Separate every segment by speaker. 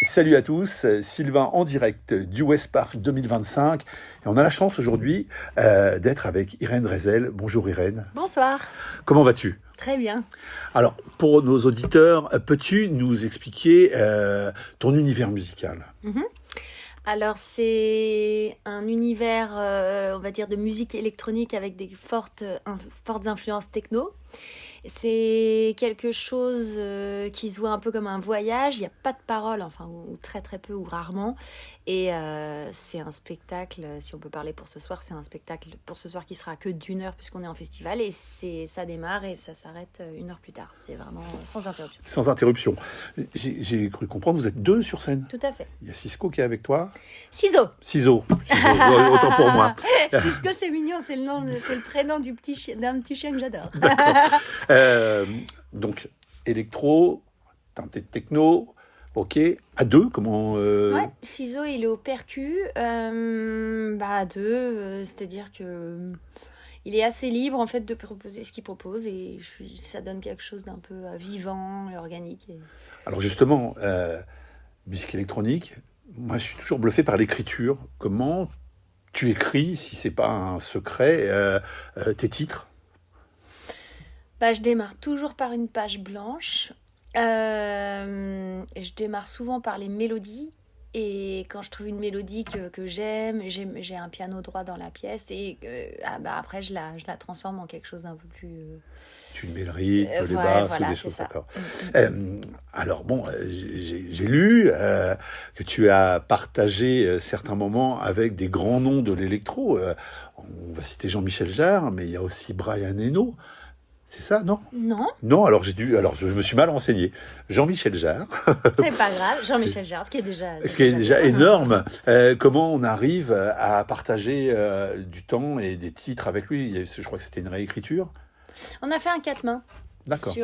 Speaker 1: Salut à tous, Sylvain en direct du West Park 2025. Et on a la chance aujourd'hui d'être avec Irène Drezel. Bonjour Irène.
Speaker 2: Bonsoir.
Speaker 1: Comment vas-tu ?
Speaker 2: Très bien.
Speaker 1: Alors, pour nos auditeurs, peux-tu nous expliquer ton univers musical ?
Speaker 2: Alors, c'est un univers, on va dire, de musique électronique avec des fortes influences techno. C'est quelque chose qui se voit un peu comme un voyage. Il n'y a pas de paroles, enfin, ou très très peu, ou rarement. Et c'est un spectacle, si on peut parler pour ce soir, c'est un spectacle pour ce soir qui sera que d'1 heure puisqu'on est en festival. Et ça démarre et ça s'arrête 1 heure plus tard. C'est vraiment sans interruption.
Speaker 1: Sans interruption. J'ai cru comprendre, vous êtes 2 sur scène.
Speaker 2: Tout à fait.
Speaker 1: Il y a Cisco qui est avec toi.
Speaker 2: Ciseaux.
Speaker 1: Ciseaux, autant pour moi.
Speaker 2: Cisco, c'est mignon, c'est le prénom d'un petit chien que j'adore.
Speaker 1: Donc, électro, teinté de techno, ok. À 2, comment
Speaker 2: Ouais, Ciseaux, il est au percu. À 2, c'est-à-dire que il est assez libre en fait de proposer ce qu'il propose et ça donne quelque chose d'un peu vivant et organique.
Speaker 1: Alors justement, musique électronique, moi je suis toujours bluffé par l'écriture. Comment tu écris, si c'est pas un secret, tes titres ?
Speaker 2: Je démarre toujours par une page blanche. Je démarre souvent par les mélodies. Et quand je trouve une mélodie que j'aime, j'ai un piano droit dans la pièce. Et après, je la transforme en quelque chose d'un peu plus...
Speaker 1: Tu mets le rythme, les basses ou des choses, d'accord. Alors bon, j'ai lu que tu as partagé certains moments avec des grands noms de l'électro. On va citer Jean-Michel Jarre, mais il y a aussi Brian Eno. C'est ça, non ? Non, alors je me suis mal renseigné. Jean-Michel Jarre.
Speaker 2: C'est pas grave, Jean-Michel Jarre, ce qui est déjà
Speaker 1: énorme. Comment on arrive à partager du temps et des titres avec lui ? Je crois que c'était une réécriture.
Speaker 2: On a fait un 4 mains.
Speaker 1: D'accord.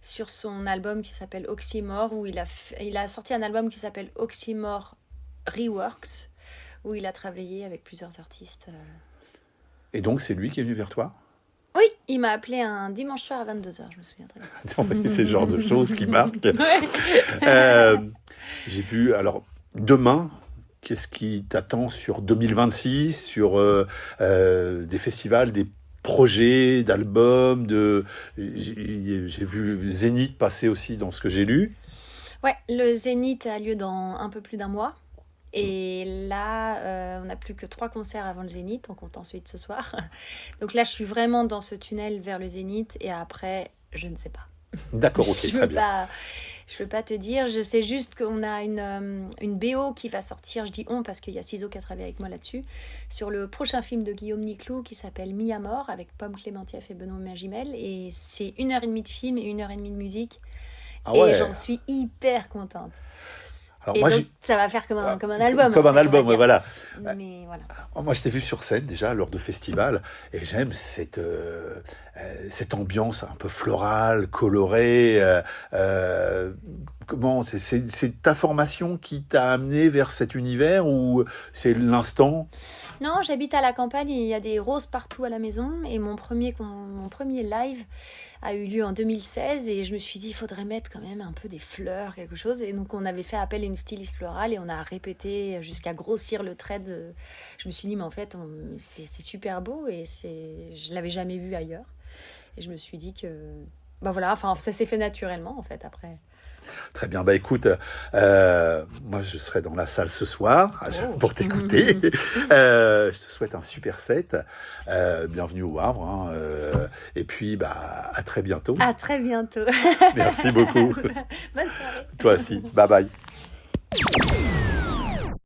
Speaker 2: Sur son album qui s'appelle Oxymore, où il a sorti un album qui s'appelle Oxymore Reworks, où il a travaillé avec plusieurs artistes.
Speaker 1: Et donc, c'est lui qui est venu vers toi ?
Speaker 2: Oui, il m'a appelé un dimanche soir à 22h, je me souviens très bien.
Speaker 1: C'est le genre de choses qui marquent. J'ai vu, alors, demain, qu'est-ce qui t'attend sur 2026, sur des festivals, des projets d'albums, j'ai vu Zénith passer aussi dans ce que j'ai lu.
Speaker 2: Ouais, le Zénith a lieu dans un peu plus d'1 mois. Et là, on n'a plus que 3 concerts avant le Zénith, on compte ensuite ce soir. Donc là, je suis vraiment dans ce tunnel vers le Zénith et après, je ne sais pas.
Speaker 1: D'accord, ok, très bien.
Speaker 2: Je peux pas te dire, je sais juste qu'on a une BO qui va sortir, je dis on parce qu'il y a Ciseaux qui a travaillé avec moi là-dessus, sur le prochain film de Guillaume Niclou qui s'appelle Mi à mort avec Pomme Clémentief et Benoît Magimel. Et c'est 1h30 de film et 1h30 de musique.
Speaker 1: Ah ouais.
Speaker 2: Et j'en suis hyper contente.
Speaker 1: Alors
Speaker 2: et
Speaker 1: moi,
Speaker 2: donc, ça va faire comme un album.
Speaker 1: Comme un album, ouais, voilà.
Speaker 2: Mais voilà.
Speaker 1: Moi, je t'ai vu sur scène déjà lors de festivals et j'aime cette ambiance un peu florale, colorée. Comment c'est ta formation qui t'a amené vers cet univers ou c'est l'instant ?
Speaker 2: Non, j'habite à la campagne et il y a des roses partout à la maison. Et mon premier live a eu lieu en 2016 et je me suis dit il faudrait mettre quand même un peu des fleurs, quelque chose. Et donc on avait fait appel à une styliste florale et on a répété jusqu'à grossir le trait. Je me suis dit mais en fait c'est super beau et je l'avais jamais vu ailleurs. Et je me suis dit que ça s'est fait naturellement en fait après.
Speaker 1: Très bien, écoute, moi je serai dans la salle ce soir pour t'écouter. Je te souhaite un super set. Bienvenue au Havre. Et puis, à très bientôt.
Speaker 2: À très bientôt.
Speaker 1: Merci beaucoup.
Speaker 2: Bonne soirée.
Speaker 1: Toi aussi. Bye bye.